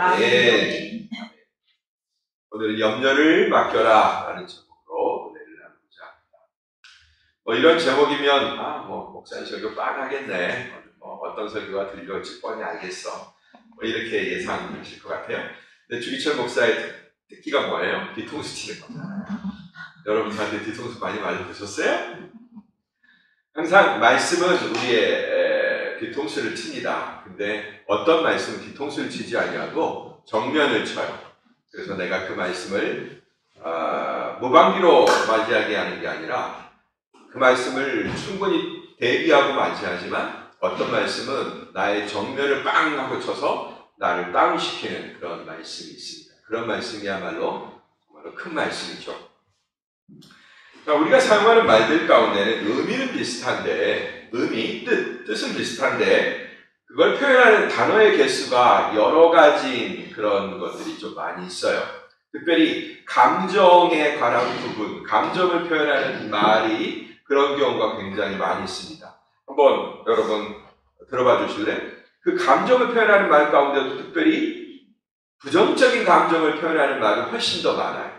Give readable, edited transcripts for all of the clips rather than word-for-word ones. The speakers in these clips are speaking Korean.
아멘. 오늘 염려를 맡겨라 라는 제목으로 은혜를 나누고자 합니다. 이런 제목이면 목사님 설교 뻔하겠네, 어떤 설교가 들려올지 뻔히 알겠어, 이렇게 예상하실 것 같아요. 근데 주기철 목사의 특기가 뭐예요? 뒤통수 치는 거잖아요. 여러분 저한테 뒤통수 많이 맞아보셨어요? 항상 말씀은 우리의 뒤통수를 칩니다. 근데 어떤 말씀은 뒤통수를 치지 아니하고 정면을 쳐요. 그래서 내가 그 말씀을 무방비로 맞이하게 하는 게 아니라 그 말씀을 충분히 대비하고 맞이하지만 어떤 말씀은 나의 정면을 빵 하고 쳐서 나를 다운시키는 그런 말씀이 있습니다. 그런 말씀이야말로 정말로 큰 말씀이죠. 우리가 사용하는 말들 가운데는 의미는 비슷한데, 뜻은 비슷한데 그걸 표현하는 단어의 개수가 여러 가지인 그런 것들이 좀 많이 있어요. 특별히 감정에 관한 부분, 감정을 표현하는 말이 그런 경우가 굉장히 많이 있습니다. 한번 여러분 들어봐 주실래요? 그 감정을 표현하는 말 가운데도 특별히 부정적인 감정을 표현하는 말은 훨씬 더 많아요.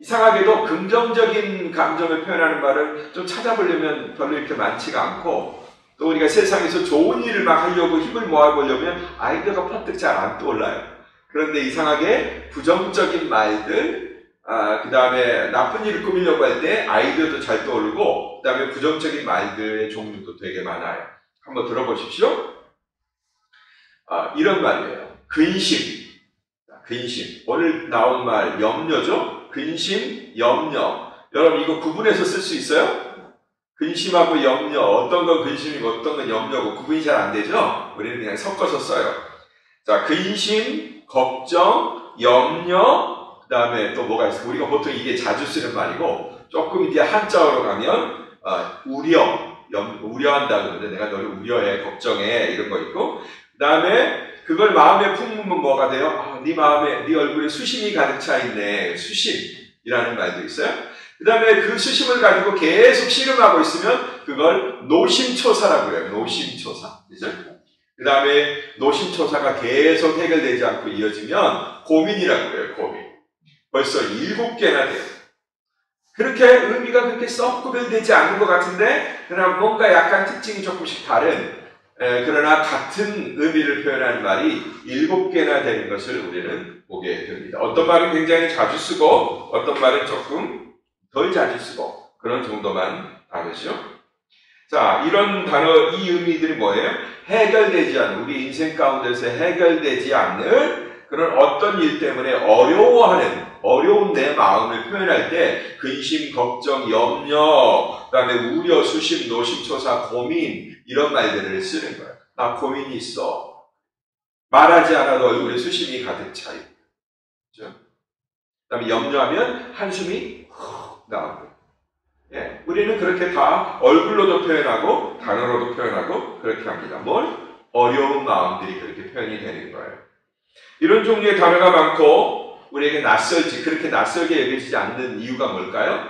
이상하게도 긍정적인 감정을 표현하는 말을 좀 찾아보려면 별로 이렇게 많지가 않고, 또 우리가 세상에서 좋은 일을 막 하려고 힘을 모아보려면 아이디어가 퍼뜩 잘 안 떠올라요. 그런데 이상하게 부정적인 말들, 그 다음에 나쁜 일을 꾸미려고 할 때 아이디어도 잘 떠오르고, 그 다음에 부정적인 말들의 종류도 되게 많아요. 한번 들어보십시오. 이런 말이에요. 근심. 오늘 나온 말 염려죠? 근심, 염려. 여러분 이거 구분해서 쓸 수 있어요? 근심하고 염려, 어떤 건 근심이고 어떤 건 염려고 구분이 잘 안 되죠? 우리는 그냥 섞어서 써요. 자, 근심, 걱정, 염려, 그 다음에 또 뭐가 있어요? 우리가 보통 이게 자주 쓰는 말이고, 조금 이제 한자어로 가면 우려한다 그러는데 내가 너를 우려해, 걱정해, 이런 거 있고, 그 다음에 그걸 마음에 품으면 뭐가 돼요? 네 마음에, 네 얼굴에 수심이 가득 차 있네. 수심이라는 말도 있어요. 그 다음에 그 수심을 가지고 계속 씨름하고 있으면 그걸 노심초사라고 해요. 노심초사. 그죠? 그 다음에 노심초사가 계속 해결되지 않고 이어지면 고민이라고 해요. 고민. 벌써 7개나 돼요. 그렇게 의미가 그렇게 썩 구별되지 않는 것 같은데, 그러나 뭔가 약간 특징이 조금씩 다른, 그러나 같은 의미를 표현하는 말이 7개나 되는 것을 우리는 보게 됩니다. 어떤 말은 굉장히 자주 쓰고 어떤 말은 조금 덜 자주 쓰고 그런 정도만 다르죠. 자, 이런 단어, 이 의미들이 뭐예요? 해결되지 않는, 우리 인생 가운데서 해결되지 않는 그런 어떤 일 때문에 어려운 내 마음을 표현할 때 근심, 걱정, 염려, 그 다음에 우려, 수심, 노심초사, 고민, 이런 말들을 쓰는 거예요. 나 고민이 있어. 말하지 않아도 얼굴에 수심이 가득 차 있고. 그렇죠? 그 다음에 염려하면 한숨이 훅 나오고. 예, 우리는 그렇게 다 얼굴로도 표현하고 단어로도 표현하고 그렇게 합니다. 뭘? 어려운 마음들이 그렇게 표현이 되는 거예요. 이런 종류의 단어가 많고 우리에게 그렇게 낯설게 여겨지지 않는 이유가 뭘까요?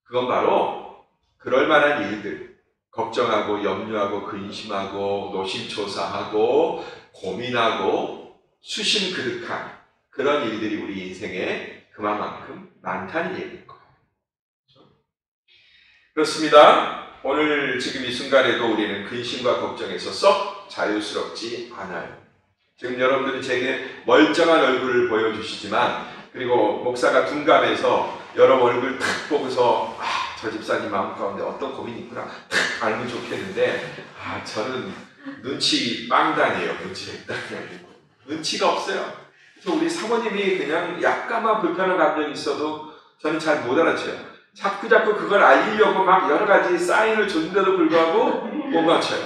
그건 바로 그럴 만한 일들, 걱정하고 염려하고 근심하고 노심초사하고 고민하고 수심 그득한 그런 일들이 우리 인생에 그만큼 많다는 얘기인 거예요. 그렇죠? 그렇습니다. 오늘 지금 이 순간에도 우리는 근심과 걱정에서 썩 자유스럽지 않아요. 지금 여러분들이 제게 멀쩡한 얼굴을 보여주시지만, 그리고 목사가 둔감해서 여러분 얼굴 탁 보고서 저 집사님 마음 가운데 어떤 고민이 있구나 탁 알면 좋겠는데, 저는 눈치 빵단이에요. 눈치가 없어요. 그래서 우리 사모님이 그냥 약간만 불편한 감정이 있어도 저는 잘 못 알아채요. 자꾸 그걸 알리려고 막 여러 가지 사인을 줬는데도 불구하고 못 맞춰요.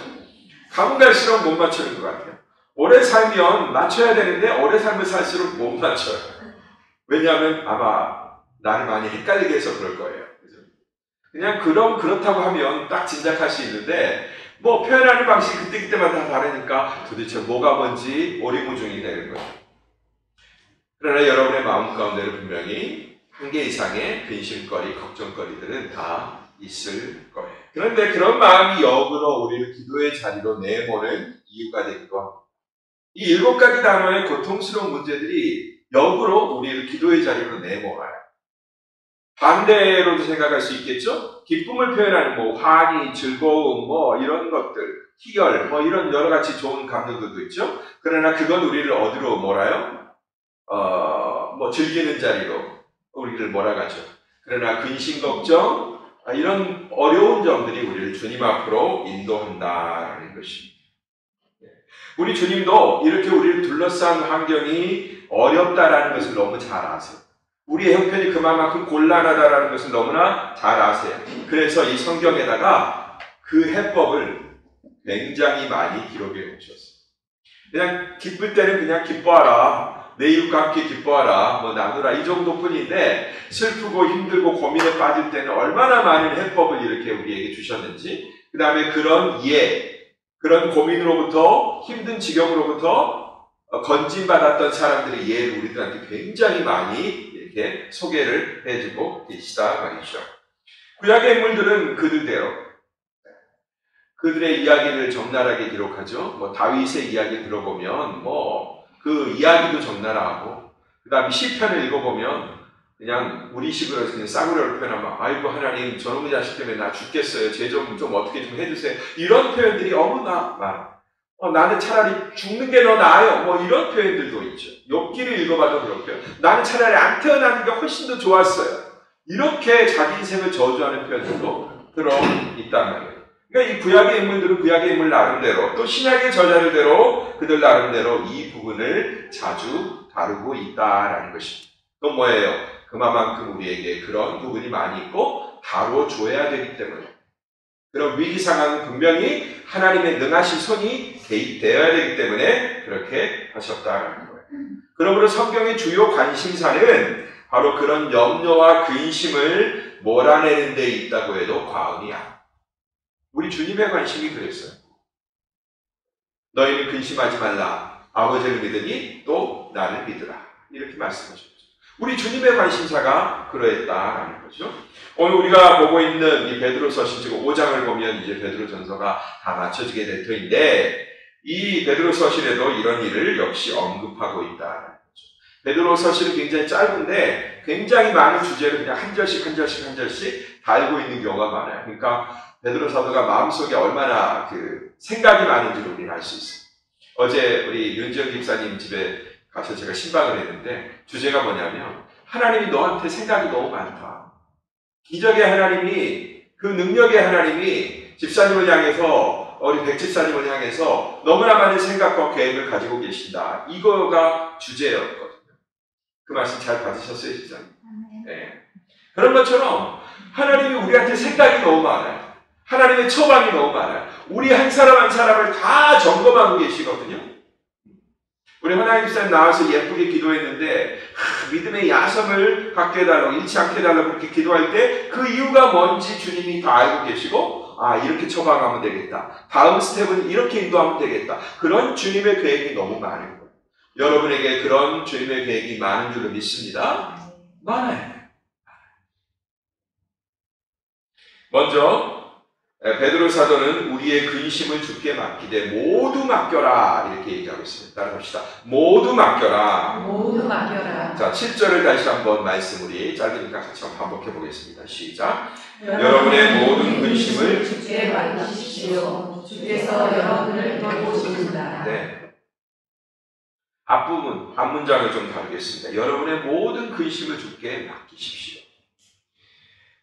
가면 갈수록 못 맞추는 것 같아요. 오래 살면 맞춰야 되는데 오래 살면 살수록 못 맞춰요. 왜냐하면 아마 나를 많이 헷갈리게 해서 그럴 거예요. 그냥 그렇다고 하면 딱 짐작할 수 있는데, 뭐 표현하는 방식이 그때마다 다르니까 도대체 뭐가 뭔지 오리무중이 되는 거예요. 그러나 여러분의 마음 가운데는 분명히 한 개 이상의 근심거리, 걱정거리들은 다 있을 거예요. 그런데 그런 마음이 역으로 우리를 기도의 자리로 내모는 이유가 되기도 합니다. 이 7가지 단어의 고통스러운 문제들이 역으로 우리를 기도의 자리로 내몰아요. 반대로도 생각할 수 있겠죠? 기쁨을 표현하는 환희, 즐거움, 이런 것들, 희열, 이런 여러 가지 좋은 감정들도 있죠? 그러나 그건 우리를 어디로 몰아요? 즐기는 자리로 우리를 몰아가죠. 그러나 근심, 걱정, 이런 어려운 점들이 우리를 주님 앞으로 인도한다는 것입니다. 우리 주님도 이렇게 우리를 둘러싼 환경이 어렵다라는 것을 너무 잘 아세요. 우리의 형편이 그만큼 곤란하다라는 것을 너무나 잘 아세요. 그래서 이 성경에다가 그 해법을 굉장히 많이 기록해 놓으셨어요. 그냥 기쁠 때는 그냥 기뻐하라. 내 이웃과 함께 기뻐하라. 나누라. 이 정도뿐인데 슬프고 힘들고 고민에 빠질 때는 얼마나 많은 해법을 이렇게 우리에게 주셨는지, 그 다음에 그런 고민으로부터, 힘든 지경으로부터 건진받았던 사람들의 예를 우리들한테 굉장히 많이 이렇게 소개를 해주고 계시다 말이죠. 구약의 인물들은 그들의 이야기를 적나라하게 기록하죠. 다윗의 이야기 들어보면 그 이야기도 적나라하고, 그 다음에 시편을 읽어보면 그냥 우리식으로 그냥 싸구려를 표현하면 아이고 하나님 저놈의 자식 때문에 나 죽겠어요. 쟤 좀 어떻게 좀 해주세요. 이런 표현들이 너무나 많아. 나는 차라리 죽는 게 더 나아요. 이런 표현들도 있죠. 욥기를 읽어봐도 그렇고요. 나는 차라리 안 태어나는 게 훨씬 더 좋았어요. 이렇게 자기 인생을 저주하는 표현들도 들어있단 말이에요. 그러니까 이 구약의 인물들은 구약의 인물 나름대로, 또 신약의 저자들대로 그들 나름대로 이 부분을 자주 다루고 있다라는 것입니다. 또 뭐예요? 그만큼 우리에게 그런 부분이 많이 있고 다뤄줘야 되기 때문에, 그런 위기 상황은 분명히 하나님의 능하신 손이 개입되어야 되기 때문에 그렇게 하셨다는 거예요. 그러므로 성경의 주요 관심사는 바로 그런 염려와 근심을 몰아내는 데 있다고 해도 과언이 아니에요. 우리 주님의 관심이 그랬어요. 너희는 근심하지 말라. 아버지를 믿으니 또 나를 믿으라. 이렇게 말씀하셨죠. 우리 주님의 관심사가 그러했다라는 거죠. 오늘 우리가 보고 있는 이 베드로서신 5장을 보면 이제 베드로전서가 다 맞춰지게 될 터인데, 이 베드로서신에도 이런 일을 역시 언급하고 있다라는 거죠. 베드로서신은 굉장히 짧은데 굉장히 많은 주제를 그냥 한 절씩 달고 있는 경우가 많아요. 그러니까 베드로 사도가 마음속에 얼마나 생각이 많은지를 우리는 알 수 있어요. 어제 우리 윤지영 집사님 집에 가서 제가 신방을 했는데 주제가 뭐냐면, 하나님이 너한테 생각이 너무 많다. 기적의 하나님이, 그 능력의 하나님이 집사님을 향해서, 우리 백 집사님을 향해서 너무나 많은 생각과 계획을 가지고 계신다. 이거가 주제였거든요. 그 말씀 잘 받으셨어요, 집사님? 네. 그런 것처럼 하나님이 우리한테 생각이 너무 많아요. 하나님의 처방이 너무 많아요. 우리 한 사람 한 사람을 다 점검하고 계시거든요. 우리 하나님 집사님 나와서 예쁘게 기도했는데 믿음의 야성을 갖게 해달라고, 잃지 않게 해달라고 그렇게 기도할 때 그 이유가 뭔지 주님이 다 알고 계시고, 이렇게 처방하면 되겠다. 다음 스텝은 이렇게 인도하면 되겠다. 그런 주님의 계획이 너무 많은 거예요. 여러분에게 그런 주님의 계획이 많은 줄로 믿습니다. 많아요. 먼저 베드로 사도는 우리의 근심을 주께 맡기되 모두 맡겨라 이렇게 얘기하고 있습니다. 따라합시다. 모두 맡겨라. 모두 맡겨라. 자, 7절을 다시 한번 말씀 우리 짧으니까 같이 한번 반복해 보겠습니다. 시작. 여러분의 모든 근심을 주께 맡기십시오. 주께서 여러분을 돌보십니다. 네. 앞문장을 좀 다루겠습니다. 여러분의 모든 근심을 주께 맡기십시오.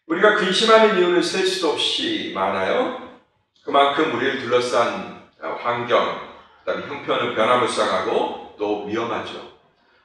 우리가 근심하는 이유는 셀 수도 없이 많아요. 그만큼 우리를 둘러싼 환경, 그다음에 형편은 변화무쌍하고 또 위험하죠.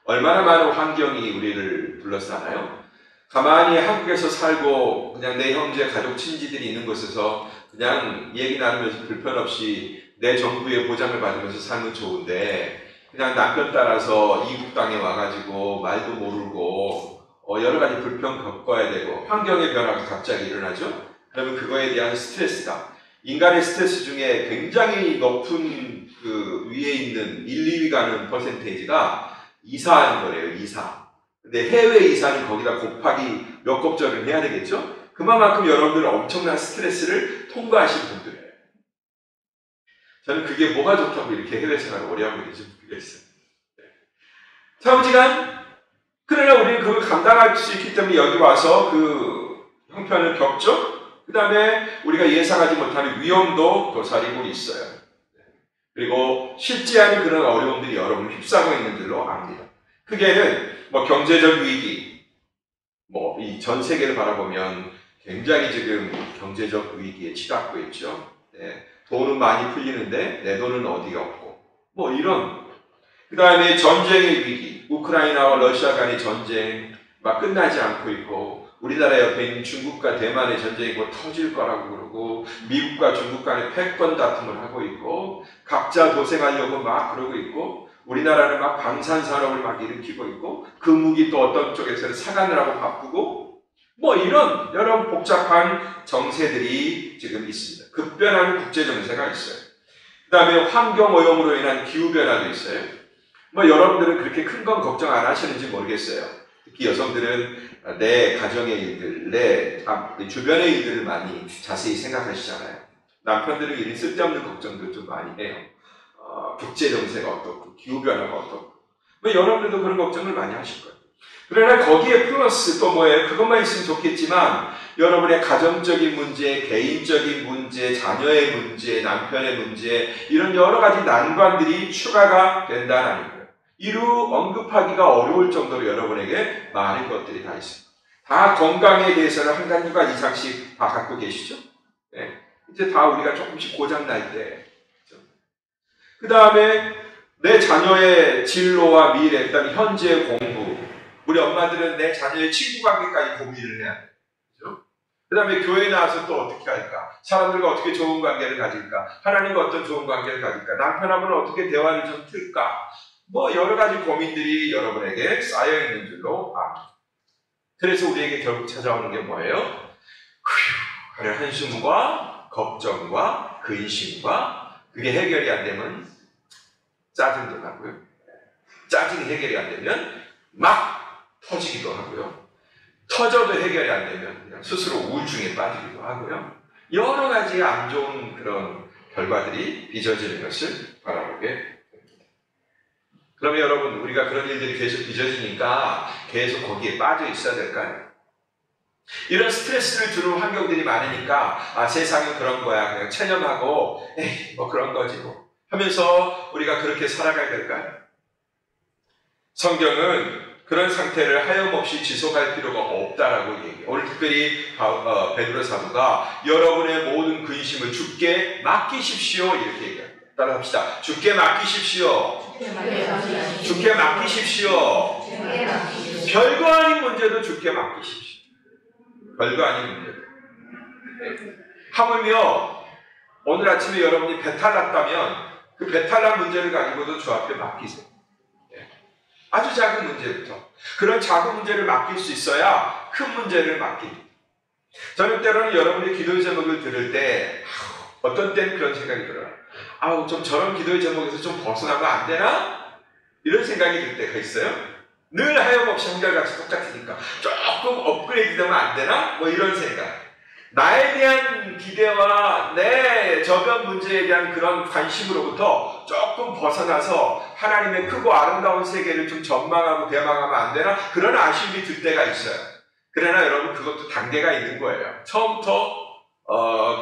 얼마나 많은 환경이 우리를 둘러싸나요? 가만히 한국에서 살고 그냥 내 형제, 가족, 친지들이 있는 곳에서 그냥 얘기 나누면서 불편 없이 내 정부의 보장을 받으면서 살면 좋은데, 그냥 남편 따라서 이국 땅에 와가지고 말도 모르고 여러 가지 불평 겪어야 되고 환경의 변화가 갑자기 일어나죠. 그러면 그거에 대한 스트레스가, 인간의 스트레스 중에 굉장히 높은 그 위에 있는 1, 2위 가는 퍼센테이지가 이사하는 거래요. 이사. 근데 해외 이사는 거기다 곱하기 몇 곱절을 해야 되겠죠. 그만큼 여러분들은 엄청난 스트레스를 통과하신 분들이에요. 저는 그게 뭐가 좋다고 이렇게 해외 생활을 오래 하고 있는지 모르겠어요. 사무지간, 그러나 우리는 그걸 감당할 수 있기 때문에 여기 와서 그 형편을 겪죠. 그 다음에 우리가 예상하지 못하는 위험도 도사리고 있어요. 그리고 쉽지 않은 그런 어려움들이 여러분을 휩싸고 있는 줄로 압니다. 크게는 뭐 경제적 위기, 뭐 이 전 세계를 바라보면 굉장히 지금 경제적 위기에 치닫고 있죠. 네. 돈은 많이 풀리는데 내 돈은 어디가 없고 뭐 이런. 그 다음에 전쟁의 위기, 우크라이나와 러시아 간의 전쟁 막 끝나지 않고 있고, 우리나라 옆에 있는 중국과 대만의 전쟁이 뭐 터질 거라고 그러고, 미국과 중국 간의 패권 다툼을 하고 있고, 각자 도생하려고 막 그러고 있고, 우리나라는 막 방산산업을 막 일으키고 있고, 그 무기 또 어떤 쪽에서는 사관을 하고 바꾸고, 뭐 이런 여러 복잡한 정세들이 지금 있습니다. 급변하는 국제정세가 있어요. 그 다음에 환경오염으로 인한 기후변화도 있어요. 뭐 여러분들은 그렇게 큰 건 걱정 안 하시는지 모르겠어요. 특히 여성들은 내 가정의 일들, 내 주변의 일들을 많이 자세히 생각하시잖아요. 남편들은 이런 쓸데없는 걱정도 좀 많이 해요. 국제정세가 어떻고 기후변화가 어떻고 뭐 여러분들도 그런 걱정을 많이 하실 거예요. 그러나 거기에 플러스 또 뭐예요? 그것만 있으면 좋겠지만 여러분의 가정적인 문제, 개인적인 문제, 자녀의 문제, 남편의 문제, 이런 여러 가지 난관들이 추가가 된다는 거예요. 이루 언급하기가 어려울 정도로 여러분에게 많은 것들이 다 있습니다. 다 건강에 대해서는 한 가지 이상씩 다 갖고 계시죠? 네. 이제 다 우리가 조금씩 고장날 때. 그 다음에 내 자녀의 진로와 미래, 그다음에 현재 공부. 우리 엄마들은 내 자녀의 친구 관계까지 고민을 해야 돼요. 그죠? 그 다음에 교회에 나와서 또 어떻게 할까? 사람들과 어떻게 좋은 관계를 가질까? 하나님과 어떤 좋은 관계를 가질까? 남편하고는 어떻게 대화를 좀 틀까? 뭐 여러 가지 고민들이 여러분에게 쌓여있는 줄로 압니다. 그래서 우리에게 결국 찾아오는 게 뭐예요? 하는 한숨과 걱정과 근심과, 그게 해결이 안 되면 짜증도 나고요. 짜증이 해결이 안 되면 막 터지기도 하고요. 터져도 해결이 안 되면 그냥 스스로 우울증에 빠지기도 하고요. 여러 가지 안 좋은 그런 결과들이 빚어지는 것을 바라보게 됩니다. 그러면 여러분, 우리가 그런 일들이 계속 빚어지니까 계속 거기에 빠져 있어야 될까요? 이런 스트레스를 주는 환경들이 많으니까 세상은 그런 거야, 그냥 체념하고 에이 뭐 그런 거지 뭐 하면서 우리가 그렇게 살아가야 될까요? 성경은 그런 상태를 하염없이 지속할 필요가 없다라고 얘기해요. 오늘 특별히 베드로 사도가 여러분의 모든 근심을 주께 맡기십시오 이렇게 얘기합니다. 따라합시다. 주께 맡기십시오. 주께 맡기십시오. 별거 아닌 문제도 주께 맡기십시오. 별거 아닌 문제도. 하물며 오늘 아침에 여러분이 배탈 났다면 그 배탈 난 문제를 가지고도 주 앞에 맡기세요. 아주 작은 문제부터. 그런 작은 문제를 맡길 수 있어야 큰 문제를 맡깁니다. 저는 때로는 여러분의 기도의 제목을 들을 때 어떤 때는 그런 생각이 들어요. 좀 저런 기도의 제목에서 좀 벗어나면 안 되나? 이런 생각이 들 때가 있어요. 늘 하염없이 한결같이 똑같으니까 조금 업그레이드 되면 안 되나? 뭐 이런 생각. 나에 대한 기대와 내 저변 문제에 대한 그런 관심으로부터 조금 벗어나서 하나님의 크고 아름다운 세계를 좀 전망하고 대망하면 안 되나? 그런 아쉬움이 들 때가 있어요. 그러나 여러분, 그것도 단계가 있는 거예요. 처음부터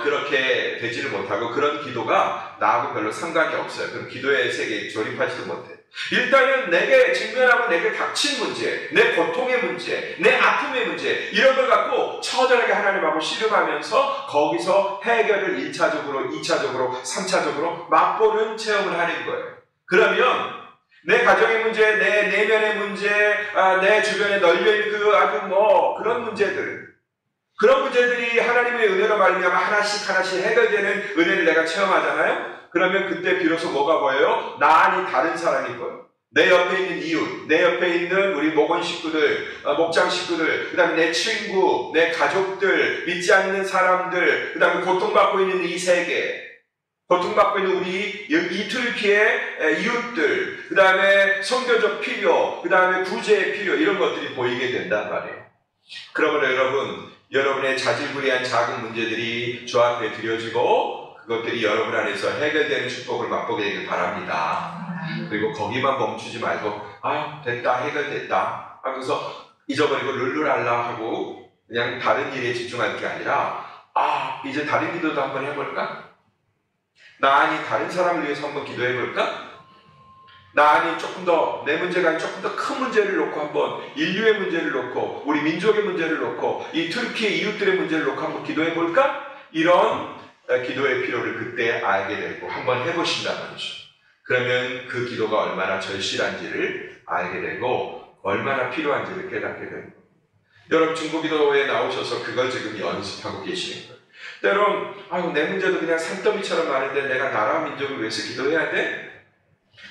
그렇게 되지를 못하고 그런 기도가 나하고 별로 상관이 없어요. 그럼 기도의 세계에 조립하지도 못해. 일단은 내게 직면하고 내게 닥친 문제, 내 고통의 문제, 내 아픔의 문제, 이런 걸 갖고 처절하게 하나님하고 씨름하면서 거기서 해결을 1차적으로, 2차적으로, 3차적으로 맛보는 체험을 하는 거예요. 그러면 내 가정의 문제, 내 내면의 문제, 내 주변에 널려있는 그 아주 그런 문제들, 그런 문제들이 하나님의 은혜로 말미암아 하나씩 해결되는 은혜를 내가 체험하잖아요. 그러면 그때 비로소 뭐가 보여요? 나 아닌 다른 사람이 보여요. 내 옆에 있는 이웃, 내 옆에 있는 우리 목원 식구들, 목장 식구들, 그 다음에 내 친구, 내 가족들, 믿지 않는 사람들, 그 다음에 고통받고 있는 이 세계, 고통받고 있는 우리 이툴기의 이웃들, 그 다음에 선교적 필요, 그 다음에 구제의 필요, 이런 것들이 보이게 된단 말이에요. 그러면 여러분, 여러분의 자질구레한 작은 문제들이 주 앞에 드려지고 그것들이 여러분 안에서 해결되는 축복을 맛보게 되길 바랍니다. 그리고 거기만 멈추지 말고 됐다, 해결됐다 하면서 잊어버리고 룰루랄라 하고 그냥 다른 일에 집중할 게 아니라 이제 다른 기도도 한번 해볼까? 나 아니 다른 사람을 위해서 한번 기도해볼까? 나 아니 조금 더 내 문제가 아닌 조금 더 큰 문제를 놓고 한번 인류의 문제를 놓고 우리 민족의 문제를 놓고 이 터키의 이웃들의 문제를 놓고 한번 기도해볼까? 이런 기도의 필요를 그때 알게 되고 한번 해보신다는 거죠. 그러면 그 기도가 얼마나 절실한지를 알게 되고 얼마나 필요한지를 깨닫게 되는 거예요. 여러분 중보기도에 나오셔서 그걸 지금 연습하고 계시는 거예요. 때론 내 문제도 그냥 산더미처럼 많은데 내가 나라 민족을 위해서 기도해야 돼?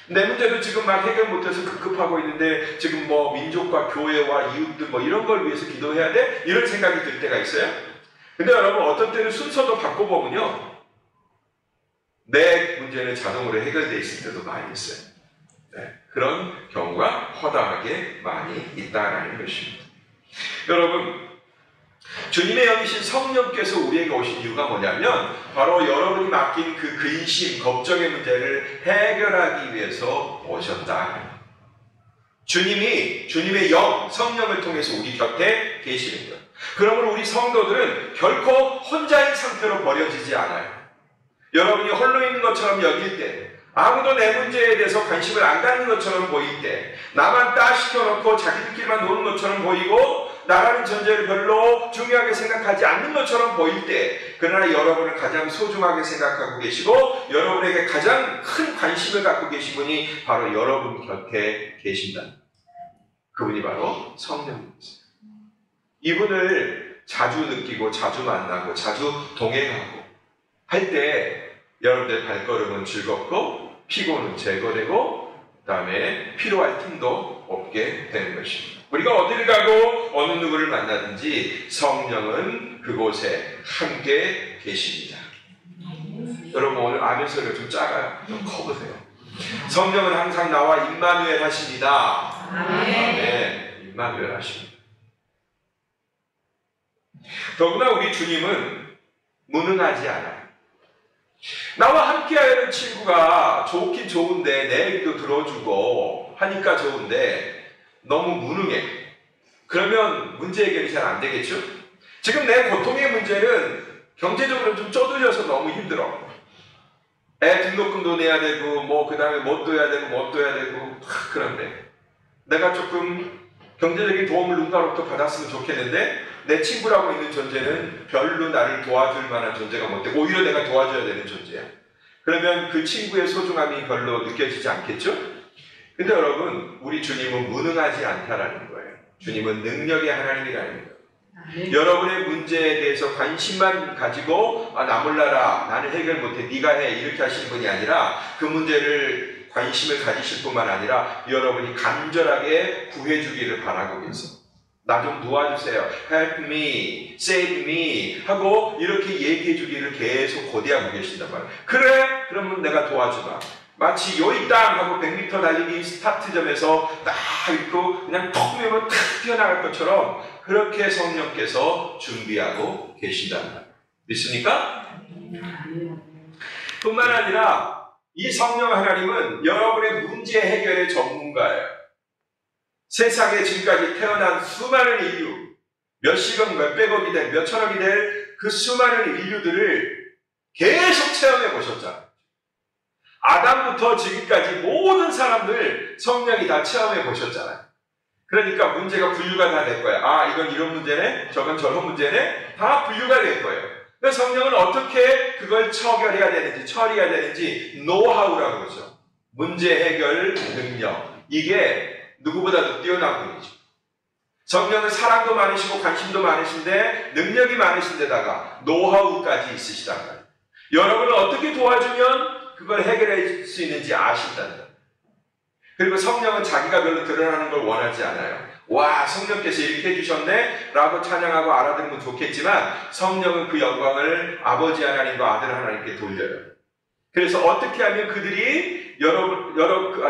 내 문제도 지금 막 해결 못해서 급급하고 있는데 지금 뭐 민족과 교회와 이웃들 뭐 이런 걸 위해서 기도해야 돼? 이런 생각이 들 때가 있어요. 근데 여러분 어떤 때는 순서도 바꿔보면요, 내 문제는 자동으로 해결되어 있을 때도 많이 있어요. 그런 경우가 허다하게 많이 있다라는 것입니다. 여러분, 주님의 영이신 성령께서 우리에게 오신 이유가 뭐냐면 바로 여러분이 맡긴 그 근심, 걱정의 문제를 해결하기 위해서 오셨다. 주님의 영, 성령을 통해서 우리 곁에 계시는 거예요. 그러면 우리 성도들은 결코 혼자인 상태로 버려지지 않아요. 여러분이 홀로 있는 것처럼 여길 때, 아무도 내 문제에 대해서 관심을 안 갖는 것처럼 보일 때, 나만 따시켜놓고 자기들끼리만 노는 것처럼 보이고 나라는 존재를 별로 중요하게 생각하지 않는 것처럼 보일 때, 그러나 여러분을 가장 소중하게 생각하고 계시고 여러분에게 가장 큰 관심을 갖고 계신 분이 바로 여러분 곁에 계신다. 그분이 바로 성령님이세요. 이분을 자주 느끼고 자주 만나고 자주 동행하고 할 때 여러분의 발걸음은 즐겁고 피곤은 제거되고 그 다음에 필요할 틈도 없게 되는 것입니다. 우리가 어디를 가고 어느 누구를 만나든지 성령은 그곳에 함께 계십니다. 여러분 오늘 아멘 소리가 좀 작아요. 좀 커보세요. 성령은 항상 나와 임마누엘 하십니다. 아멘. 임마누엘 하십니다. 더구나 우리 주님은 무능하지 않아요. 나와 함께하는 친구가 좋긴 좋은데 내 얘기도 들어주고 하니까 좋은데 너무 무능해. 그러면 문제 해결이 잘 안 되겠죠? 지금 내 고통의 문제는 경제적으로 좀 쪼들려서 너무 힘들어. 애 등록금도 내야 되고 그 다음에 뭣도 해야 되고 그런데 내가 조금 경제적인 도움을 누군가로부터 받았으면 좋겠는데 내 친구라고 있는 존재는 별로 나를 도와줄 만한 존재가 못 되고 오히려 내가 도와줘야 되는 존재야. 그러면 그 친구의 소중함이 별로 느껴지지 않겠죠? 근데 여러분, 우리 주님은 무능하지 않다라는 거예요. 주님은 능력의 하나님이라는 거예요. 여러분의 문제에 대해서 관심만 가지고 나 몰라라, 나는 해결 못해, 네가 해, 이렇게 하시는 분이 아니라 그 문제를 관심을 가지실 뿐만 아니라 여러분이 간절하게 구해주기를 바라고 계세요. 나 좀 도와주세요. Help me, save me 하고 이렇게 얘기해 주기를 계속 고대하고 계신단 말이에요. 그래? 그러면 내가 도와주마. 마치 요이땅 하고 100m 달리기 스타트점에서 딱 있고 그냥 톡 밀면 탁 뛰어나갈 것처럼 그렇게 성령께서 준비하고 계신단 말이에요. 믿습니까? 뿐만 아니라 이 성령 하나님은 여러분의 문제 해결의 전문가예요. 세상에 지금까지 태어난 수많은 인류, 몇십억, 몇백억이 될, 몇천억이 될 그 수많은 인류들을 계속 체험해 보셨잖아요. 아담부터 지금까지 모든 사람들 성령이 다 체험해 보셨잖아요. 그러니까 문제가 분류가 다 될 거예요. 이건 이런 문제네, 저건 저런 문제네, 다 분류가 될 거예요. 그래서 성령은 어떻게 그걸 처리해야 되는지 노하우라고 그러죠. 문제 해결 능력. 이게 누구보다도 뛰어난 분이죠. 성령은 사랑도 많으시고 관심도 많으신데 능력이 많으신 데다가 노하우까지 있으시단 말이에요. 여러분을 어떻게 도와주면 그걸 해결할 수 있는지 아신다는 거예요. 그리고 성령은 자기가 별로 드러나는 걸 원하지 않아요. 와, 성령께서 이렇게 해주셨네 라고 찬양하고 알아들으면 좋겠지만 성령은 그 영광을 아버지 하나님과 아들 하나님께 돌려요. 그래서 어떻게 하면 그들이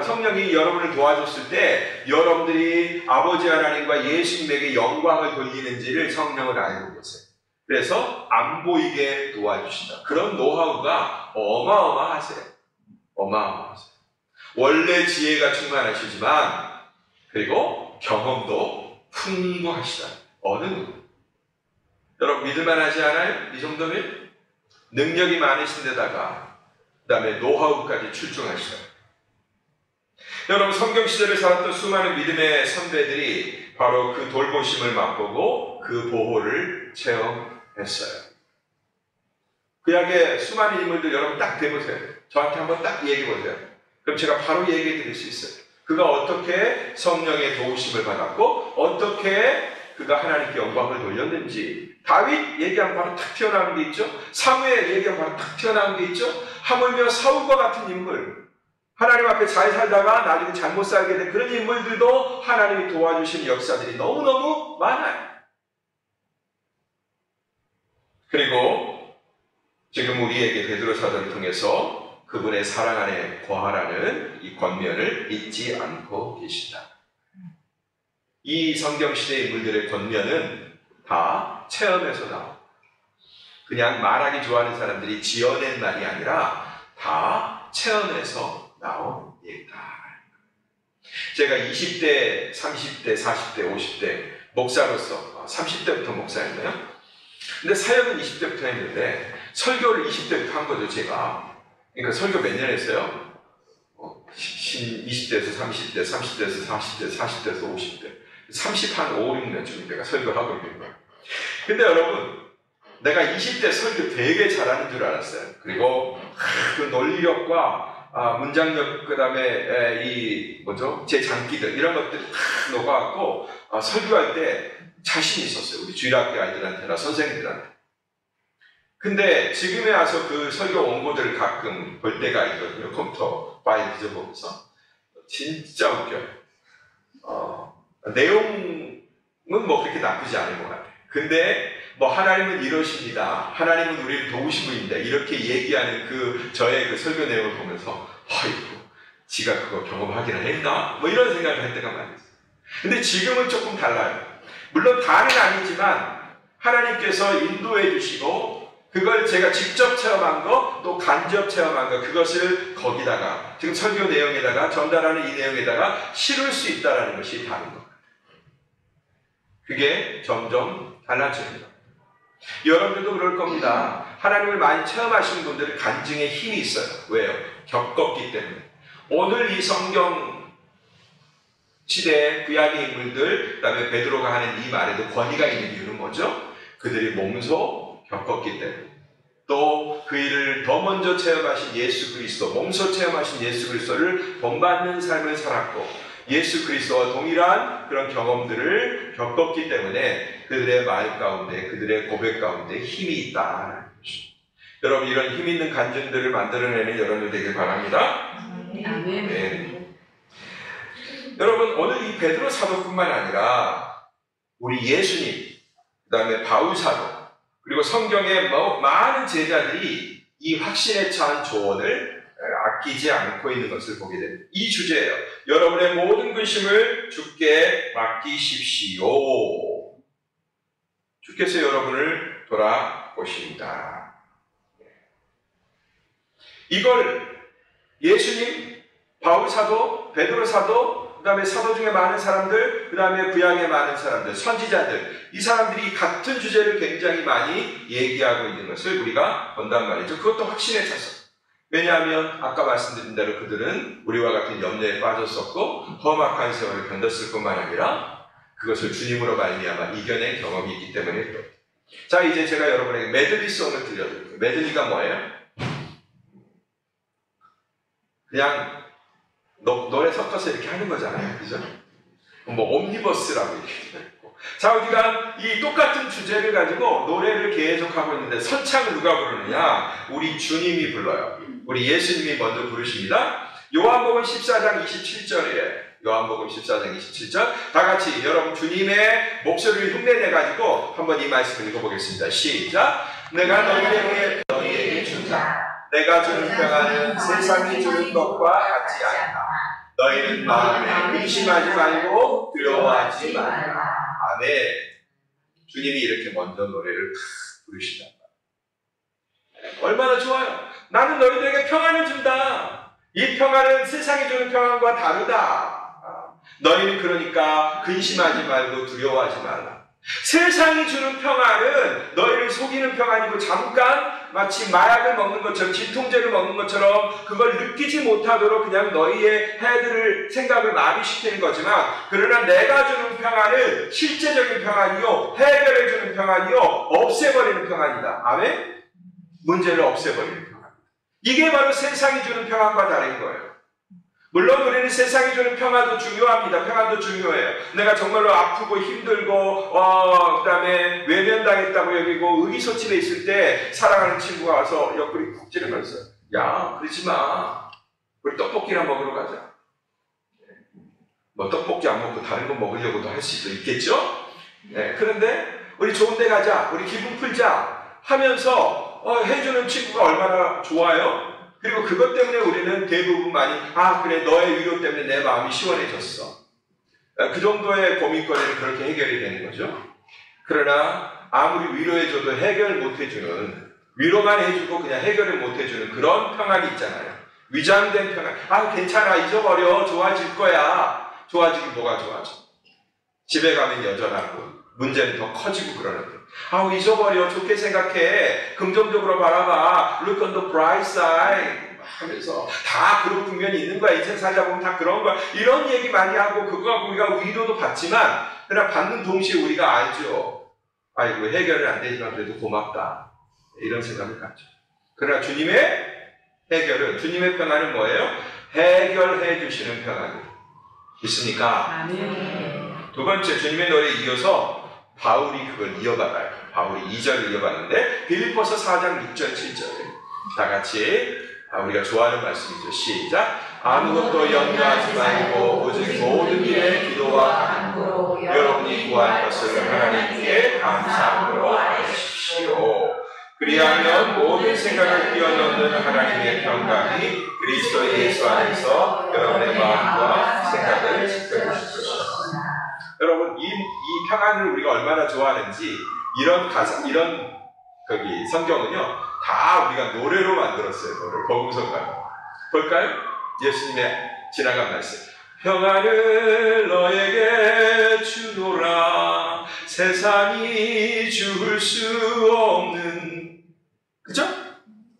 성령이 여러분을 도와줬을 때 여러분들이 아버지 하나님과 예수님에게 영광을 돌리는지를 성령을 알고 계세요. 그래서 안 보이게 도와주신다. 그런 노하우가 어마어마하세요. 어마어마하세요. 원래 지혜가 충만하시지만 그리고 경험도 풍부하시다. 어느 누구? 여러분 믿을만하지 않아요? 이 정도면? 능력이 많으신 데다가 그 다음에 노하우까지 출중하시다. 여러분 성경 시대를 살았던 수많은 믿음의 선배들이 바로 그 돌보심을 맛보고 그 보호를 체험했어요. 구약의 수많은 인물들 여러분 딱 대보세요. 저한테 한번 딱 얘기해보세요. 그럼 제가 바로 얘기해 드릴 수 있어요. 그가 어떻게 성령의 도우심을 받았고 어떻게 그가 하나님께 영광을 돌렸는지. 다윗 얘기하면 바로 탁 튀어나오는 게 있죠. 사무엘 얘기하면 바로 탁 튀어나오는 게 있죠. 하물며 사울과 같은 인물, 하나님 앞에 잘 살다가 나중에 잘못 살게 된 그런 인물들도 하나님이 도와주신 역사들이 너무너무 많아요. 그리고 지금 우리에게 베드로 사도를 통해서 그분의 사랑 안에 거하라는 이 권면을 잊지 않고 계신다. 이 성경시대 인물들의 권면은 다 체험에서 나옵니다. 그냥 말하기 좋아하는 사람들이 지어낸 말이 아니라 다 체험에서 나온 얘기다. 제가 20대, 30대, 40대, 50대 목사로서 30대부터 목사였나요? 근데 사역은 20대부터 했는데 설교를 20대부터 한 거죠, 제가. 그러니까 설교 몇 년 했어요? 20대에서 30대, 30대에서 40대, 40대에서 50대. 30한 5, 6년쯤 내가 설교를 하고 있는 거예요. 근데 여러분, 내가 20대 설교 되게 잘하는 줄 알았어요. 그리고 그 논리력과 문장력, 그 다음에 제 장기들, 이런 것들이 다 녹아갖고 설교할 때 자신이 있었어요. 우리 주일학교 아이들한테나 선생님들한테. 근데 지금에 와서 그 설교 원고들을 가끔 볼 때가 있거든요. 컴퓨터 파일 뒤져보면서. 진짜 웃겨요. 내용은 뭐 그렇게 나쁘지 않은 것 같아요. 근데 뭐 하나님은 이러십니다. 하나님은 우리를 도우신 분입니다. 이렇게 얘기하는 저의 그 설교 내용을 보면서 아이고, 지가 그거 경험하기는 했나? 뭐 이런 생각을 할 때가 많이 있어요. 근데 지금은 조금 달라요. 물론 다는 아니지만 하나님께서 인도해 주시고 그걸 제가 직접 체험한 거, 또 간접 체험한 거, 그것을 거기다가 지금 설교 내용에다가 전달하는 이 내용에다가 실을 수 있다는 것이 다른 것 같아요. 그게 점점 달라집니다. 여러분들도 그럴 겁니다. 하나님을 많이 체험하시는 분들은 간증에 힘이 있어요. 왜요? 겪었기 때문에. 오늘 이 성경 시대의 구약의 인물들, 그 다음에 베드로가 하는 이 말에도 권위가 있는 이유는 뭐죠? 그들이 몸소 겪었기 때문에. 또 그 일을 더 먼저 체험하신 예수 그리스도, 몸소 체험하신 예수 그리스도를 본받는 삶을 살았고 예수 그리스도와 동일한 그런 경험들을 겪었기 때문에 그들의 말 가운데, 그들의 고백 가운데 힘이 있다는 것입니다. 여러분, 이런 힘 있는 간증들을 만들어내는 여러분들 되길 바랍니다. 아멘. 네. 여러분, 오늘 이 베드로 사도뿐만 아니라 우리 예수님, 그 다음에 바울 사도, 그리고 성경의 많은 제자들이 이 확신에 찬 조언을 아끼지 않고 있는 것을 보게 됩니다. 이 주제예요. 여러분의 모든 근심을 주께 맡기십시오. 주께서 여러분을 돌아보십니다. 이걸 예수님, 바울 사도, 베드로 사도, 그 다음에 사도 중에 많은 사람들, 그 다음에 구약의 많은 사람들, 선지자들, 이 사람들이 같은 주제를 굉장히 많이 얘기하고 있는 것을 우리가 본단 말이죠. 그것도 확신에 찼어. 왜냐하면 아까 말씀드린 대로 그들은 우리와 같은 염려에 빠졌었고 험악한 세월을 견뎠을 뿐만 아니라 그것을 주님으로 말미암아 이겨낸 경험이 있기 때문에. 자, 이제 제가 여러분에게 메들리송을 들려드릴게요. 메들리가 뭐예요? 그냥 노래 섞어서 이렇게 하는 거잖아요. 그죠? 뭐 옴니버스라고 이렇게 있고. 자, 우리가 이 똑같은 주제를 가지고 노래를 계속하고 있는데 선창을 누가 부르느냐? 우리 주님이 불러요. 우리 예수님이 먼저 부르십니다. 요한복음 14장 27절이에요. 요한복음 14장 27절. 다 같이 여러분 주님의 목소리를 흉내내가지고 한번 이 말씀을 읽어보겠습니다. 시작. 내가 너희에게 주자. 내가 주는 평안은 세상이 주는 것과 같지 않다. 너희는 마음에 의심하지 말고 두려워하지 말라. 아멘. 주님이 이렇게 먼저 노래를 부르신다. 얼마나 좋아요. 나는 너희들에게 평안을 준다. 이 평안은 세상이 주는 평안과 다르다. 너희는 그러니까 근심하지 말고 두려워하지 말라. 세상이 주는 평안은 너희를 속이는 평안이고 잠깐 마치 마약을 먹는 것처럼 진통제를 먹는 것처럼 그걸 느끼지 못하도록 그냥 너희의 헤드를 생각을 마비시키는 거지만, 그러나 내가 주는 평안은 실제적인 평안이요, 해결해 주는 평안이요, 없애버리는 평안이다. 아멘? 문제를 없애버리는 평안. 이게 바로 세상이 주는 평안과 다른 거예요. 물론 우리는 세상이 주는 평안도 중요합니다. 평안도 중요해요. 내가 정말로 아프고 힘들고 그 다음에 외면당했다고 여기고 의기소침해 있을 때 사랑하는 친구가 와서 옆구리 콕 찌르면서 야, 그러지 마. 우리 떡볶이나 먹으러 가자. 뭐 떡볶이 안 먹고 다른 거 먹으려고도 할 수도 있겠죠? 네, 그런데 우리 좋은 데 가자. 우리 기분 풀자 하면서 해주는 친구가 얼마나 좋아요? 그리고 그것 때문에 우리는 대부분 많이 그래, 너의 위로 때문에 내 마음이 시원해졌어. 그 정도의 고민거리는 그렇게 해결이 되는 거죠. 그러나 아무리 위로해줘도 해결을 못해주는, 위로만 해주고 그냥 해결을 못해주는 그런 평안이 있잖아요. 위장된 평안. 괜찮아, 잊어버려, 좋아질 거야. 좋아지긴 뭐가 좋아져. 집에 가면 여전하고 문제는 더 커지고 그러는데, 잊어버려, 좋게 생각해, 긍정적으로 바라봐, look on the bright side 하면서 다 그런 국면이 있는 거야. 인생 살다 보면 다 그런 거야. 이런 얘기 많이 하고 그거 우리가 위로도 받지만, 그러나 받는 동시에 우리가 알죠. 아이고, 해결은 안 되지만 그래도 고맙다. 이런 생각을 갖죠. 그러나 주님의 해결은, 주님의 평안은 뭐예요? 해결해 주시는 평안이 있으니까. 두 번째, 주님의 노래에 이어서 바울이 그걸 이어받아요. 바울이 2절을 이어받는데, 빌립보서 4장 6절 7절에 다 같이 우리가 좋아하는 말씀이죠. 시작. 아무것도 염려하지 말고 오직 모든 일에 기도와 간구로 여러분이 구할 것을 하나님께 감사함으로 하십시오. 그리하면 모든 생각을 뛰어넘는 하나님의 평강이 그리스도 예수 안에서 여러분의 마음과 생각을 지켜주실 것입니다. 여러분, 이 평안을 우리가 얼마나 좋아하는지, 이런 성경은요, 다 우리가 노래로 만들었어요. 노래, 복음성가. 볼까요? 예수님의 지나간 말씀. 평안을 너에게 주노라, 세상이 줄 수 없는, 그죠?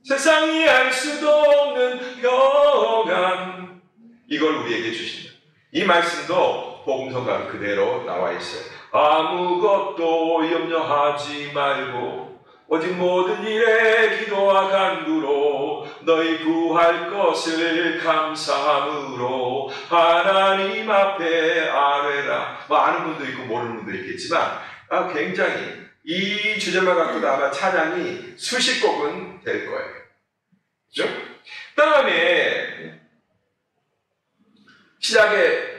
세상이 알 수도 없는 평안. 이걸 우리에게 주신다. 이 말씀도 복음성가 그대로 나와 있어요. 아무것도 염려하지 말고 오직 모든 일에 기도와 간구로 너희 구할 것을 감사함으로 하나님 앞에 아뢰라. 아는 분도 있고 모르는 분도 있겠지만 굉장히 이 주제만 갖고도 아마 찬양이 수십 곡은 될 거예요. 그죠? 그 다음에 신약의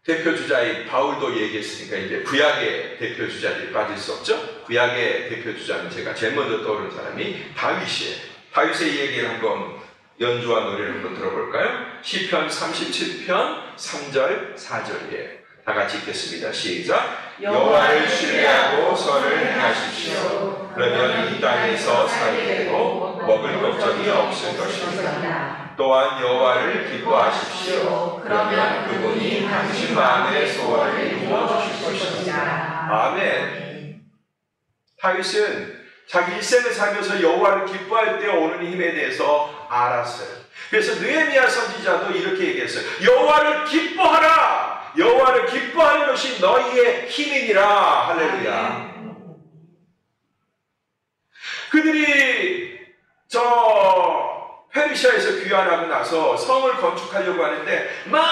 대표주자인 바울도 얘기했으니까 이제 구약의 대표주자들이 빠질 수 없죠. 구약의 대표주자는 제가 제일 먼저 떠오르는 사람이 다윗이에요. 다윗의 얘기를 한번 연주와 노래를 한번 들어볼까요? 시편 37편 3절 4절이에요. 다 같이 읽겠습니다. 시작. 여호와를 신뢰하고 선을 행하십시오. 그러면 이 땅에서 살게 되고 먹을 걱정이 없을 것입니다. 또한 여호와를 기뻐하십시오. 그러면 그분이 당신 마음의 소원을 이루어 주실 것입니다. 아멘. 다윗은 자기 일생을 살면서 여호와를 기뻐할 때 오는 힘에 대해서 알았어요. 그래서 느헤미야 선지자도 이렇게 얘기했어요. 여호와를 기뻐하라. 여호와를 기뻐하는 것이 너희의 힘이니라. 할렐루야. 그들이 페르시아에서 귀환하고 나서 성을 건축하려고 하는데 막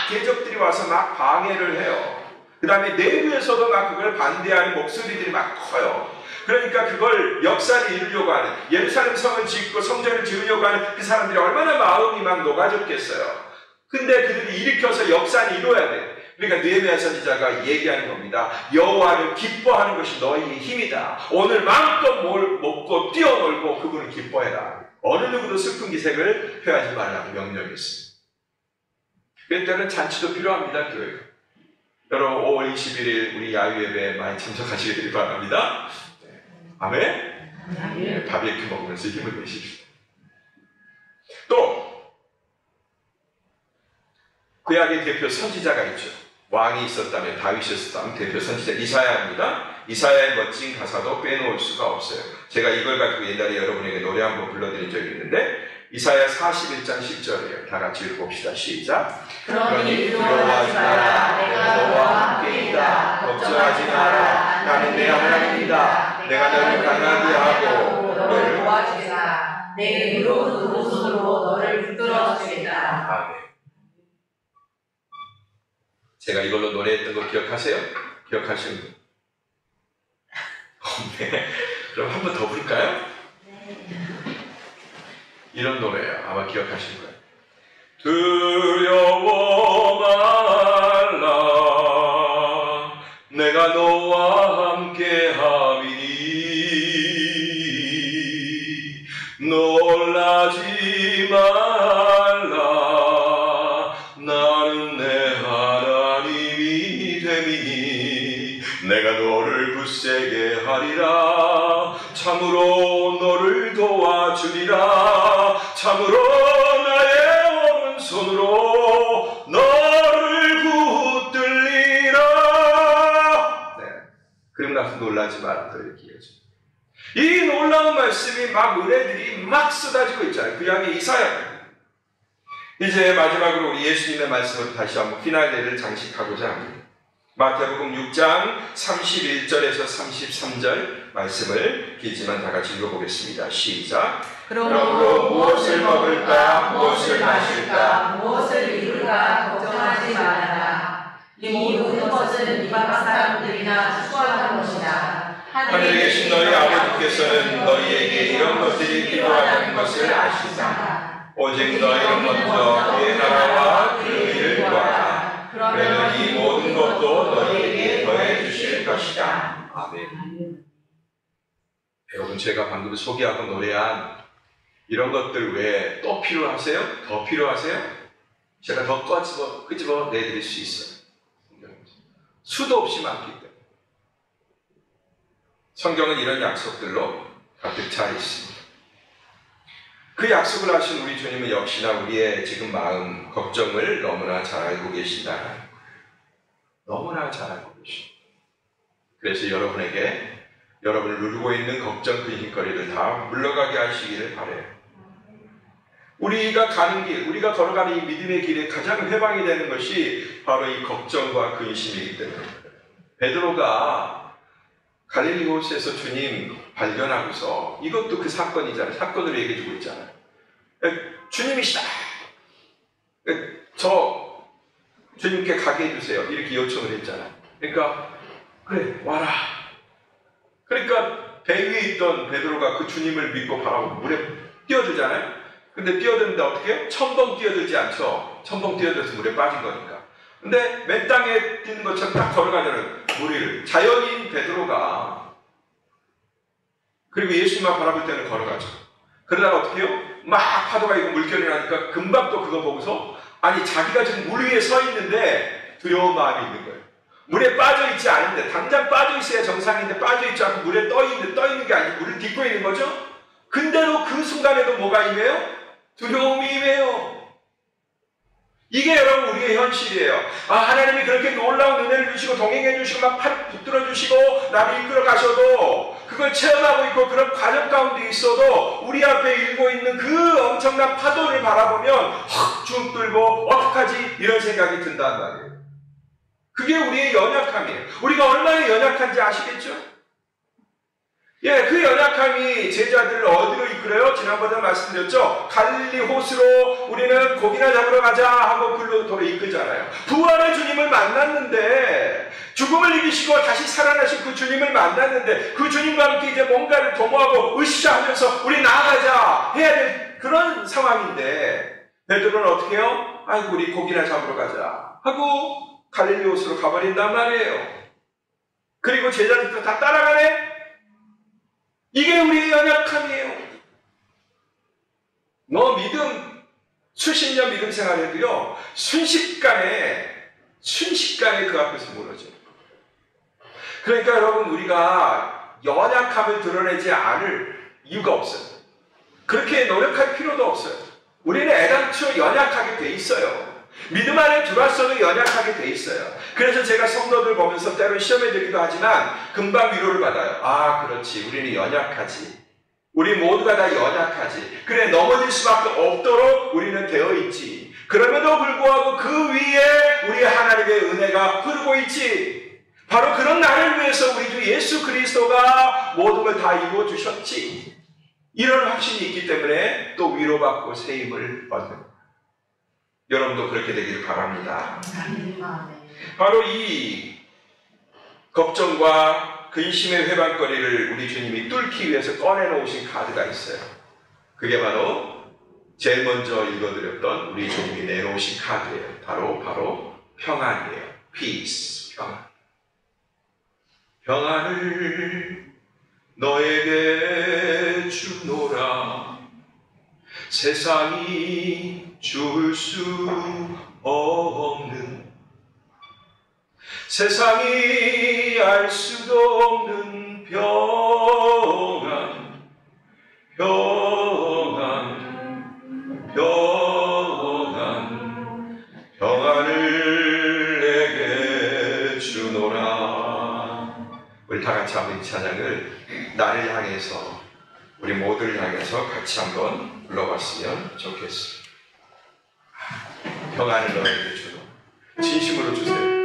대적들이 와서 막 방해를 해요. 그 다음에 내부에서도 막 그걸 반대하는 목소리들이 막 커요. 그러니까 그걸 역사를 이루려고 하는, 예루살렘 성을 짓고 성전을 지으려고 하는 그 사람들이 얼마나 마음이 막 녹아졌겠어요. 근데 그들이 일으켜서 역사를 이루어야 돼. 그러니까 느헤미야 선지자가 얘기하는 겁니다. 여호와를 기뻐하는 것이 너희의 힘이다. 오늘 마음껏 먹고 뛰어놀고 그분을 기뻐해라. 어느 누구도 슬픈 기색을 표하지 말라고 명령했습니다. 그럴 때는 잔치도 필요합니다. 교회. 여러분 5월 21일 우리 야유예배에 많이 참석하시길 바랍니다. 아멘. 바비큐 먹으면서 힘을 내십시오. 또 구약의 대표 선지자가 있죠. 왕이 있었다면, 다윗이 있었다면 대표 선지자 이사야입니다. 이사야의 멋진 가사도 빼놓을 수가 없어요. 제가 이걸 가지고 옛날에 여러분에게 노래 한번 불러드린 적이 있는데, 이사야 41장 10절이에요. 다 같이 읽어봅시다. 시작. 그러니 두려워하지 마라. 내가 너와 함께이다. 걱정하지 마라. 나는 내 하나님이다. 내가 너를 강하게 하고 너를 도와주겠다. 내 의로운 오른손으로 너를 붙들어 주겠다. 아멘. 제가 이걸로 노래했던 거 기억하세요? 기억하시는 분? 네. 그럼 한 번 더 부를까요? 이런 노래예요. 아마 기억하실 거예요. 두려워 말라. 내가 너와 함께 함이니. 놀라지 말라. 나는 내 하나님이 됨이니. 내가 너를 굳세게 하리라. 참으로 너를 도와주리라. 참으로 나의 오른손으로 너를 붙들리라. 네. 그럼 나서 놀라지 마라. 또 이렇게 이어집니다. 이 놀라운 말씀이 막 은혜들이 막 쏟아지고 있잖아요. 구약의 이사야. 이제 마지막으로 우리 예수님의 말씀으로 다시 한번 피날레를 장식하고자 합니다. 마태복음 6장 31절에서 33절 말씀을 길지만 다 같이 읽어보겠습니다. 시작. 그러므로 무엇을 먹을까, 무엇을 마실까, 무엇을 입을까 걱정하지 말아라. 이 모든 것은 이방 사람들이나 추구하는 것이다. 하늘에 계신 너희 아버지께서는 너희에게 이런 것들이 필요하다는 것을 아시다. 오직 너희는 먼저 그의 나라와 그 의를 구하라. 그러면 이 모든 것도 너희에게 더해 주실 것이다. 아멘. 여러분, 제가 방금 소개하고 노래한 이런 것들 외에 또 필요하세요? 더 필요하세요? 제가 더 끄집어 내드릴 수 있어요. 수도 없이 많기 때문에. 성경은 이런 약속들로 가득 차 있습니다. 그 약속을 하신 우리 주님은 역시나 우리의 지금 마음, 걱정을 너무나 잘 알고 계신다는 거예요. 너무나 잘 알고 계십니다. 그래서 여러분에게 여러분을 누르고 있는 걱정, 근심거리를 다 물러가게 하시기를 바라요. 우리가 가는 길, 우리가 걸어가는 이 믿음의 길에 가장 해방이 되는 것이 바로 이 걱정과 근심이기 때문에 베드로가 갈릴리 호수에서 주님 발견하고서 이것도 그 사건이잖아요. 사건으로 얘기해주고 있잖아요. 주님이시다. 저 주님께 가게 해주세요. 이렇게 요청을 했잖아요. 그러니까 그래 와라. 그러니까 배 위에 있던 베드로가 그 주님을 믿고 바라보고 물에 뛰어들잖아요. 근데 뛰어드는데 어떻게 해요? 첨벙 뛰어들지 않죠. 첨벙 뛰어들어서 물에 빠진 거니까. 근데 맨 땅에 뛰는 것처럼 딱 걸어가잖아요. 무리를. 자연인 베드로가. 그리고 예수님만 바라볼 때는 걸어가죠. 그러다가 어떻게 해요? 막 파도가 있고 물결이 나니까 금방 또 그거 보고서 아니 자기가 지금 물 위에 서 있는데 두려운 마음이 있는 거예요. 물에 빠져 있지 않은데 당장 빠져 있어야 정상인데 빠져 있지 않고 물에 떠 있는 게 아니고 물을 딛고 있는 거죠. 근데도 그 순간에도 뭐가 임해요? 두려움이 임해요. 이게 여러분 우리의 현실이에요. 하나님이 그렇게 놀라운 은혜를 주시고 동행해 주시고 막 팔 붙들어 주시고 나를 이끌어 가셔도 그걸 체험하고 있고 그런 과정 가운데 있어도 우리 앞에 일고 있는 그 엄청난 파도를 바라보면 확 쭉 들고 어떡하지? 이런 생각이 든단 말이에요. 그게 우리의 연약함이에요. 우리가 얼마나 연약한지 아시겠죠? 예, 그 연약함이 제자들을 어디로 이끌어요? 지난번에 말씀드렸죠? 갈릴리 호수로 우리는 고기나 잡으러 가자 하고 글로 이끌잖아요. 부활의 주님을 만났는데 죽음을 이기시고 다시 살아나신 그 주님을 만났는데 그 주님과 함께 이제 뭔가를 도모하고 으쌰 하면서 우리 나아가자 해야 될 그런 상황인데 베드로는 어떻게 해요? 아이고 우리 고기나 잡으러 가자 하고 갈릴리 호수로 가버린단 말이에요. 그리고 제자들도 다 따라가네? 이게 우리의 연약함이에요. 수십 년 믿음 생활해도요, 순식간에 그 앞에서 무너져요. 그러니까 여러분, 우리가 연약함을 드러내지 않을 이유가 없어요. 그렇게 노력할 필요도 없어요. 우리는 애당초 연약하게 돼 있어요. 믿음 안에 들어왔어도 연약하게 돼 있어요. 그래서 제가 성도들 보면서 때로 시험에 들기도 하지만 금방 위로를 받아요. 아, 그렇지. 우리는 연약하지. 우리 모두가 다 연약하지. 그래, 넘어질 수밖에 없도록 우리는 되어 있지. 그럼에도 불구하고 그 위에 우리 하나님의 은혜가 흐르고 있지. 바로 그런 나를 위해서 우리 주 예수 그리스도가 모든 걸 다 이루어 주셨지. 이런 확신이 있기 때문에 또 위로받고 새 힘을 얻는. 여러분도 그렇게 되기를 바랍니다. 바로 이 걱정과 근심의 회방거리를 우리 주님이 뚫기 위해서 꺼내놓으신 카드가 있어요. 그게 바로 제일 먼저 읽어드렸던 우리 주님이 내놓으신 카드예요. 바로 평안이에요. peace, 평안. 평안을 너에게 주노라. 세상이 줄 수 없는, 세상이 알 수도 없는 평안, 평안, 평안, 평안을 내게 주노라. 우리 다 같이 한번 이 찬양을 나를 향해서, 우리 모두를 향해서 같이 한번 불러봤으면 좋겠습니다. 평안을 너에게 주노라. 진심으로 주세요.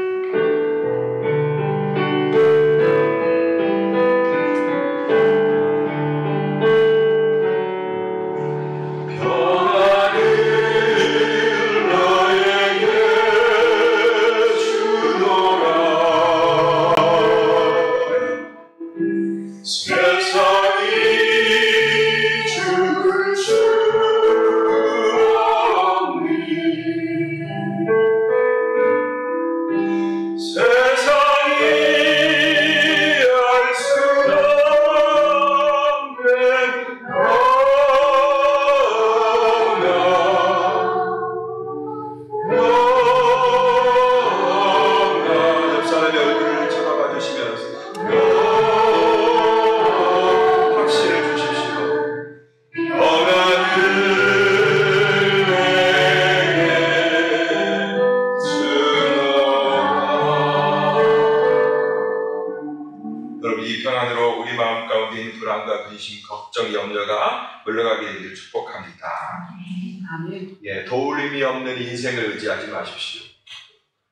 도울림이 없는 인생을 의지하지 마십시오.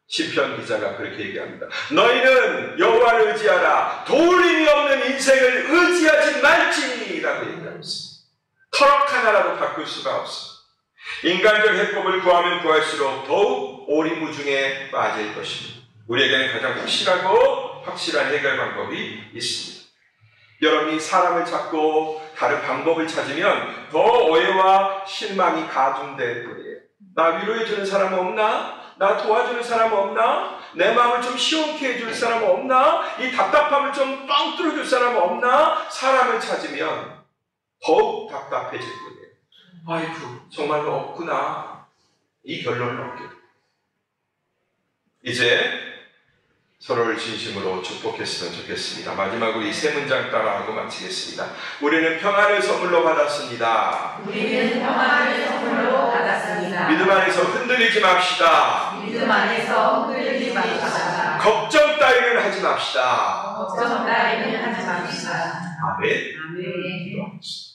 시편 기자가 그렇게 얘기합니다. 너희는 여호와를 의지하라. 도울림이 없는 인생을 의지하지 말지니라고 얘기하고 있습니다. 터럭 하나라도 바꿀 수가 없습니다. 인간적 해법을 구하면 구할수록 더욱 오리무중에 빠질 것입니다. 우리에게는 가장 확실한 해결 방법이 있습니다. 여러분이 사람을 찾고 다른 방법을 찾으면 더 오해와 실망이 가중될 뿐이에요. 나 위로해주는 사람 없나? 나 도와주는 사람 없나? 내 마음을 좀 시원케 해줄 사람 없나? 이 답답함을 좀 뻥 뚫어줄 사람 없나? 사람을 찾으면 더욱 답답해질 뿐이에요. 아이고, 정말로 없구나. 이 결론을 얻게 돼요. 이제 서로를 진심으로 축복했으면 좋겠습니다. 마지막으로 이 세 문장 따라하고 마치겠습니다. 우리는 평안을 선물로 받았습니다. 우리는 평안을 선물로 받았습니다. 믿음 안에서 흔들리지 맙시다. 믿음 안에서 흔들리지 맙시다. 걱정 따위는 하지 맙시다. 걱정 따위는 하지 맙시다. 아멘. 아멘.